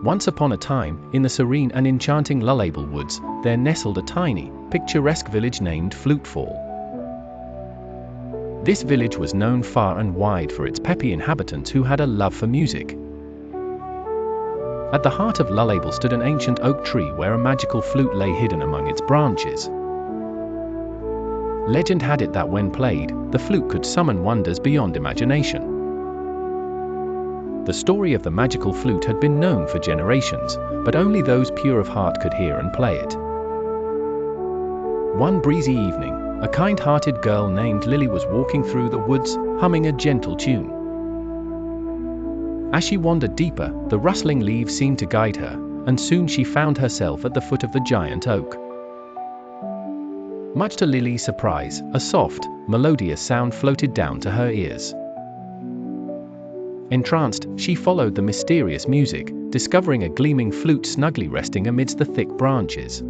Once upon a time, in the serene and enchanting Lullabel woods, there nestled a tiny, picturesque village named Flutefall. This village was known far and wide for its peppy inhabitants who had a love for music. At the heart of Lullabel stood an ancient oak tree where a magical flute lay hidden among its branches. Legend had it that when played, the flute could summon wonders beyond imagination. The story of the magical flute had been known for generations, but only those pure of heart could hear and play it. One breezy evening, a kind-hearted girl named Lily was walking through the woods, humming a gentle tune. As she wandered deeper, the rustling leaves seemed to guide her, and soon she found herself at the foot of the giant oak. Much to Lily's surprise, a soft, melodious sound floated down to her ears. Entranced, she followed the mysterious music, discovering a gleaming flute snugly resting amidst the thick branches.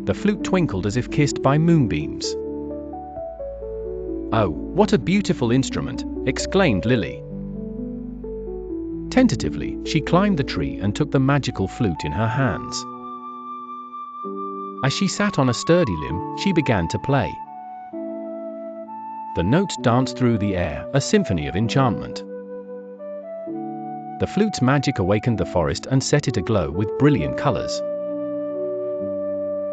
The flute twinkled as if kissed by moonbeams. "Oh, what a beautiful instrument!" exclaimed Lily. Tentatively, she climbed the tree and took the magical flute in her hands. As she sat on a sturdy limb, she began to play. The notes danced through the air, a symphony of enchantment. The flute's magic awakened the forest and set it aglow with brilliant colors.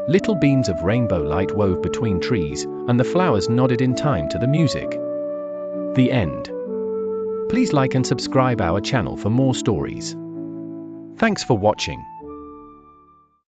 Little beams of rainbow light wove between trees, and the flowers nodded in time to the music. The end. Please like and subscribe our channel for more stories. Thanks for watching.